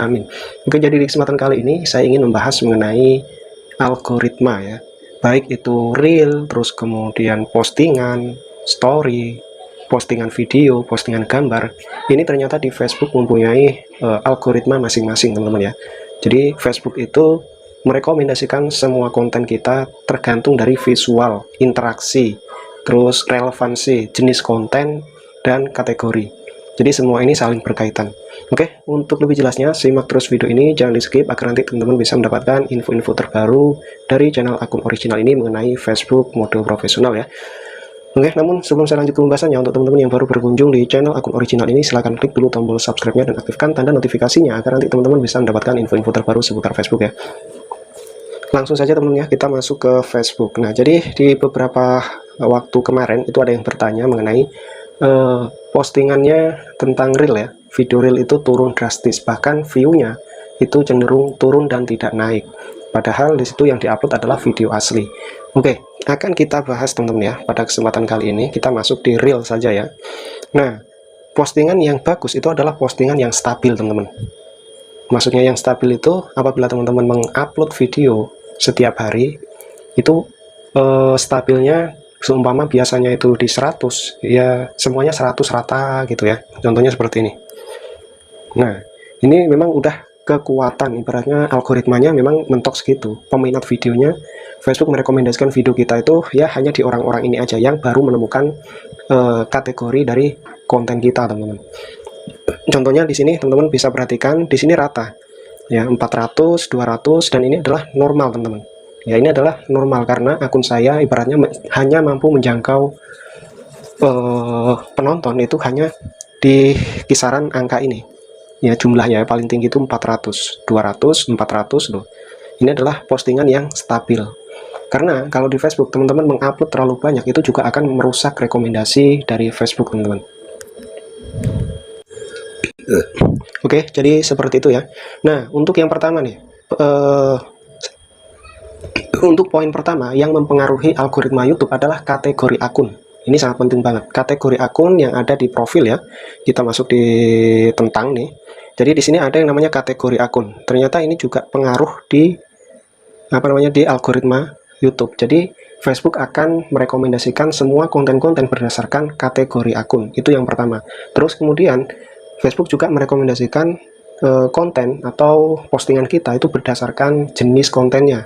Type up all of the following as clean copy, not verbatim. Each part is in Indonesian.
Amin. Oke, jadi di kesempatan kali ini saya ingin membahas mengenai algoritma ya. Baik itu reel, terus kemudian postingan, story, postingan video, postingan gambar. Ini ternyata di Facebook mempunyai algoritma masing-masing, teman-teman ya. Jadi Facebook itu merekomendasikan semua konten kita tergantung dari visual, interaksi, terus relevansi, jenis konten, dan kategori. Jadi semua ini saling berkaitan. Oke, untuk lebih jelasnya simak terus video ini, jangan di skip agar nanti teman-teman bisa mendapatkan info-info terbaru dari channel akun original ini mengenai Facebook mode profesional ya. Oke, namun sebelum saya lanjut ke pembahasannya, untuk teman-teman yang baru berkunjung di channel akun original ini, silahkan klik dulu tombol subscribe-nya dan aktifkan tanda notifikasinya agar nanti teman-teman bisa mendapatkan info-info terbaru seputar Facebook ya. Langsung saja teman-teman ya, kita masuk ke Facebook. Nah, jadi di beberapa waktu kemarin itu ada yang bertanya mengenai postingannya tentang reel ya, video reel itu turun drastis, bahkan view-nya itu cenderung turun dan tidak naik, padahal disitu yang diupload adalah video asli. Oke, akan kita bahas teman-teman ya. Pada kesempatan kali ini kita masuk di reel saja ya. Nah, postingan yang bagus itu adalah postingan yang stabil teman-teman. Maksudnya yang stabil itu apabila teman-teman mengupload video setiap hari itu stabilnya seumpama biasanya itu di 100 ya, semuanya 100 rata gitu ya, contohnya seperti ini. Nah, ini memang udah kekuatan, ibaratnya algoritmanya memang mentok segitu, peminat videonya. Facebook merekomendasikan video kita itu ya hanya di orang-orang ini aja yang baru menemukan kategori dari konten kita, teman-teman. Contohnya di sini teman-teman bisa perhatikan, di sini rata ya, 400, 200, dan ini adalah normal teman-teman. Ya, ini adalah normal karena akun saya ibaratnya hanya mampu menjangkau penonton itu hanya di kisaran angka ini. Ya, jumlahnya paling tinggi itu 400, 200, 400 loh. Ini adalah postingan yang stabil. Karena kalau di Facebook teman-teman mengupload terlalu banyak, itu juga akan merusak rekomendasi dari Facebook, teman-teman. Oke, jadi seperti itu ya. Nah, untuk yang pertama nih, untuk poin pertama yang mempengaruhi algoritma YouTube adalah kategori akun. Ini sangat penting banget. Kategori akun yang ada di profil ya. Kita masuk di tentang nih. Jadi di sini ada yang namanya kategori akun. Ternyata ini juga pengaruh di di algoritma YouTube. Jadi Facebook akan merekomendasikan semua konten-konten berdasarkan kategori akun. Itu yang pertama. Terus kemudian Facebook juga merekomendasikan konten atau postingan kita itu berdasarkan jenis kontennya.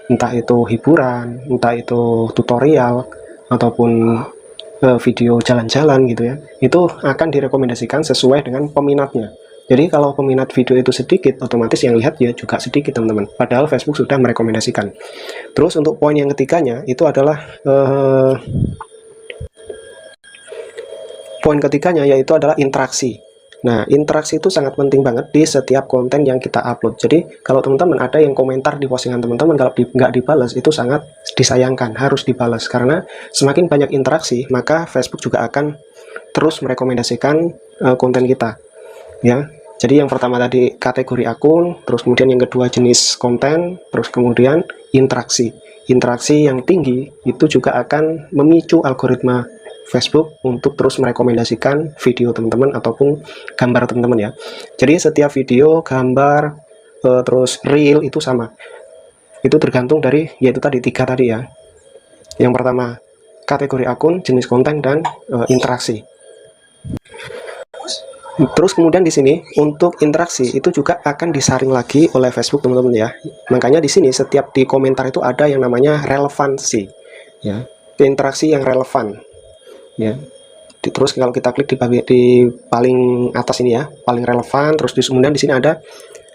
Entah itu hiburan, entah itu tutorial, ataupun video jalan-jalan gitu ya. Itu akan direkomendasikan sesuai dengan peminatnya. Jadi kalau peminat video itu sedikit, otomatis yang lihat ya juga sedikit, teman-teman. Padahal Facebook sudah merekomendasikan. Terus untuk poin yang ketiganya, itu adalah poin ketiganya yaitu adalah interaksi. Nah, interaksi itu sangat penting banget di setiap konten yang kita upload. Jadi, kalau teman-teman ada yang komentar di postingan teman-teman, kalau nggak dibalas, itu sangat disayangkan, harus dibalas. Karena semakin banyak interaksi, maka Facebook juga akan terus merekomendasikan konten kita. Ya, jadi yang pertama tadi kategori akun, terus kemudian yang kedua jenis konten, terus kemudian interaksi. Interaksi yang tinggi itu juga akan memicu algoritma Facebook untuk terus merekomendasikan video teman-teman ataupun gambar teman-teman ya. Jadi setiap video, gambar, terus reel itu sama. Itu tergantung dari yaitu tadi tiga tadi ya. Yang pertama kategori akun, jenis konten, dan interaksi. Terus kemudian di sini untuk interaksi itu juga akan disaring lagi oleh Facebook, teman-teman ya. Makanya di sini setiap di komentar itu ada yang namanya relevansi ya. Interaksi yang relevan. Ya, terus kalau kita klik di paling atas ini ya, paling relevan, terus kemudian di sini ada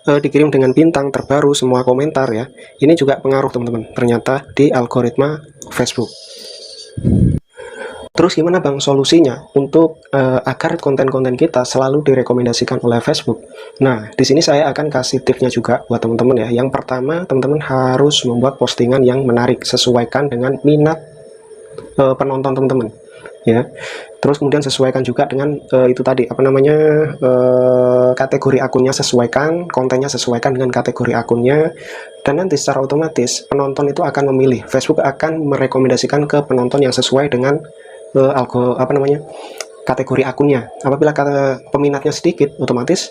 dikirim dengan bintang terbaru semua komentar ya. Ini juga pengaruh teman-teman, ternyata di algoritma Facebook. Terus gimana bang solusinya untuk agar konten-konten kita selalu direkomendasikan oleh Facebook? Nah, di sini saya akan kasih tipsnya juga buat teman-teman ya. Yang pertama, teman-teman harus membuat postingan yang menarik, sesuaikan dengan minat penonton teman-teman. Ya, terus kemudian sesuaikan juga dengan itu tadi kategori akunnya, sesuaikan kontennya, sesuaikan dengan kategori akunnya, dan nanti secara otomatis penonton itu akan memilih. Facebook akan merekomendasikan ke penonton yang sesuai dengan kategori akunnya. Apabila peminatnya sedikit, otomatis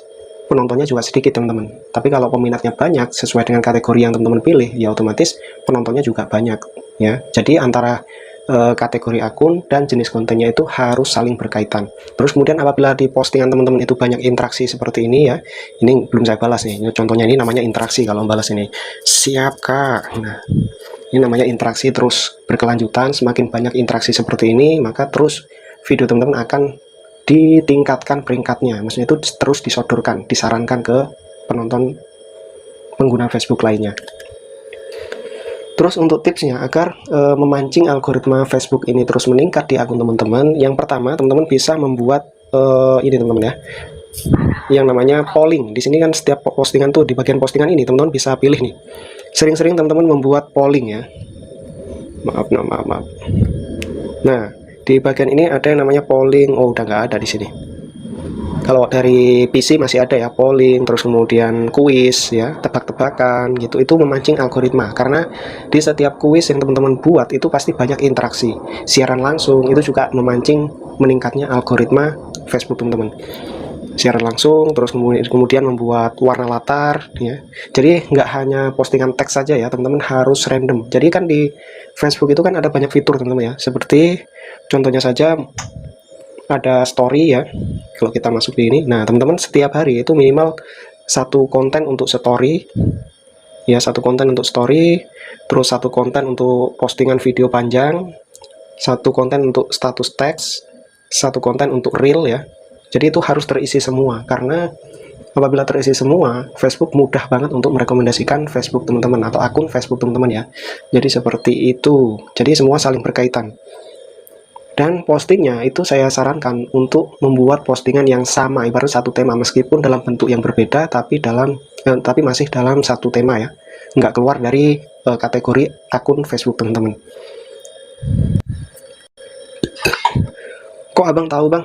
penontonnya juga sedikit teman-teman. Tapi kalau peminatnya banyak sesuai dengan kategori yang teman-teman pilih, ya otomatis penontonnya juga banyak ya. Jadi antara kategori akun dan jenis kontennya itu harus saling berkaitan. Terus kemudian apabila di postingan teman-teman itu banyak interaksi seperti ini ya, ini belum saya balas nih. Contohnya ini namanya interaksi. Kalau balas ini, siap kak. Nah, ini namanya interaksi terus berkelanjutan. Semakin banyak interaksi seperti ini, maka terus video teman-teman akan ditingkatkan peringkatnya. Maksudnya itu terus disodorkan, disarankan ke penonton pengguna Facebook lainnya. Terus untuk tipsnya agar memancing algoritma Facebook ini terus meningkat di akun teman-teman, yang pertama teman-teman bisa membuat ini teman-teman ya, yang namanya polling. Di sini kan setiap postingan tuh, di bagian postingan ini teman-teman bisa pilih nih. Sering-sering teman-teman membuat polling ya. Maaf. Nah, di bagian ini ada yang namanya polling. Oh, udah nggak ada di sini. Kalau dari PC masih ada ya, polling, terus kemudian kuis ya, tebak-tebakan gitu. Itu memancing algoritma, karena di setiap kuis yang teman-teman buat itu pasti banyak interaksi. Siaran langsung itu juga memancing meningkatnya algoritma Facebook teman-teman. Siaran langsung, terus kemudian membuat warna latar ya. Jadi nggak hanya postingan teks saja ya teman-teman, harus random. Jadi kan di Facebook itu kan ada banyak fitur teman-teman ya, seperti contohnya saja ada story ya. Kalau kita masuk di ini, nah teman-teman setiap hari itu minimal satu konten untuk story ya, satu konten untuk story, terus satu konten untuk postingan video panjang, satu konten untuk status teks, satu konten untuk reel ya. Jadi itu harus terisi semua, karena apabila terisi semua, Facebook mudah banget untuk merekomendasikan Facebook teman-teman atau akun Facebook teman-teman ya. Jadi seperti itu. Jadi semua saling berkaitan. Dan postingnya itu saya sarankan untuk membuat postingan yang sama, ibarat satu tema, meskipun dalam bentuk yang berbeda, tapi masih dalam satu tema ya, nggak keluar dari kategori akun Facebook teman-teman. Kok abang tahu bang?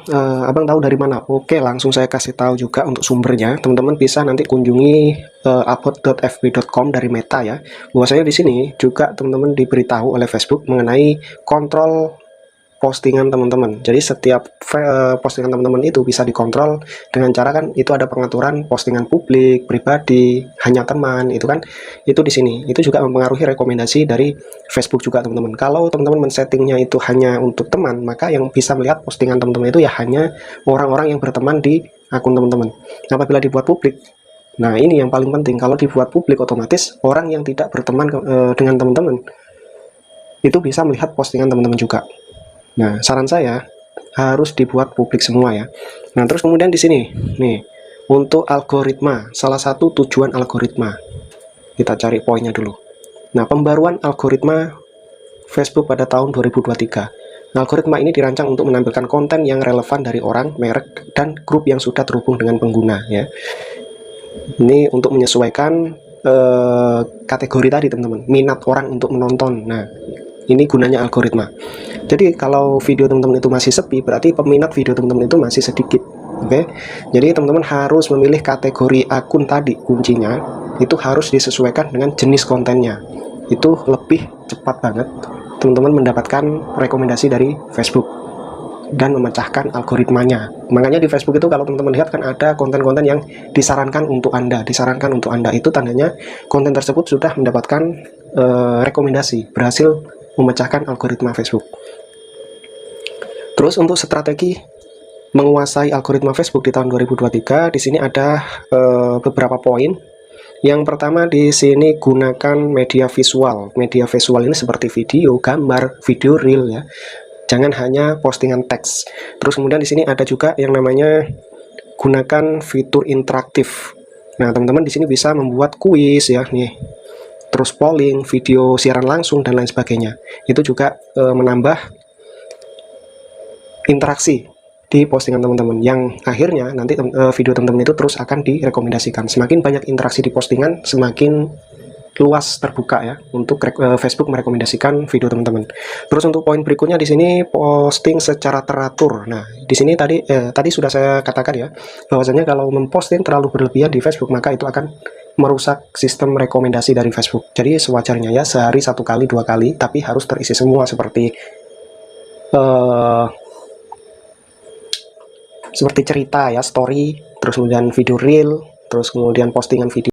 Abang tahu dari mana? Oke, langsung saya kasih tahu juga untuk sumbernya. Teman-teman bisa nanti kunjungi upload.fb.com dari Meta ya. Bahwasanya di sini juga teman-teman diberitahu oleh Facebook mengenai kontrol postingan teman-teman. Jadi setiap postingan teman-teman itu bisa dikontrol dengan cara kan itu ada pengaturan postingan publik, pribadi, hanya teman, itu kan itu di sini. Itu juga mempengaruhi rekomendasi dari Facebook juga teman-teman. Kalau teman-teman men-settingnya itu hanya untuk teman, maka yang bisa melihat postingan teman-teman itu ya hanya orang-orang yang berteman di akun teman-teman. Apabila dibuat publik, nah ini yang paling penting, kalau dibuat publik otomatis orang yang tidak berteman dengan teman-teman itu bisa melihat postingan teman-teman juga. Nah, saran saya harus dibuat publik semua ya. Nah, terus kemudian di sini nih, untuk algoritma, salah satu tujuan algoritma. Kita cari poinnya dulu. Nah, pembaruan algoritma Facebook pada tahun 2023. Algoritma ini dirancang untuk menampilkan konten yang relevan dari orang, merek, dan grup yang sudah terhubung dengan pengguna ya. Ini untuk menyesuaikan kategori tadi teman-teman, minat orang untuk menonton. Nah, ini gunanya algoritma. Jadi kalau video teman-teman itu masih sepi, berarti peminat video teman-teman itu masih sedikit. Oke. Jadi teman-teman harus memilih kategori akun tadi, kuncinya itu harus disesuaikan dengan jenis kontennya. Itu lebih cepat banget teman-teman mendapatkan rekomendasi dari Facebook dan memecahkan algoritmanya. Makanya di Facebook itu kalau teman-teman lihat kan ada konten-konten yang disarankan untuk Anda, itu tandanya konten tersebut sudah mendapatkan rekomendasi, berhasil memecahkan algoritma Facebook. Terus untuk strategi menguasai algoritma Facebook di tahun 2023, di sini ada beberapa poin. Yang pertama di sini gunakan media visual. Media visual ini seperti video, gambar, video reel ya. Jangan hanya postingan teks. Terus kemudian di sini ada juga yang namanya gunakan fitur interaktif. Nah, teman-teman di sini bisa membuat kuis ya nih. Terus polling, video siaran langsung, dan lain sebagainya. Itu juga menambah interaksi di postingan teman-teman, yang akhirnya nanti video teman-teman itu terus akan direkomendasikan. Semakin banyak interaksi di postingan, semakin luas terbuka ya untuk Facebook merekomendasikan video teman-teman. Terus untuk poin berikutnya di sini posting secara teratur. Nah, di sini tadi sudah saya katakan ya, bahwasanya kalau memposting terlalu berlebihan di Facebook maka itu akan merusak sistem rekomendasi dari Facebook. Jadi sewajarnya ya, sehari 1 kali 2 kali, tapi harus terisi semua seperti cerita ya, story, terus kemudian video reel, terus kemudian postingan video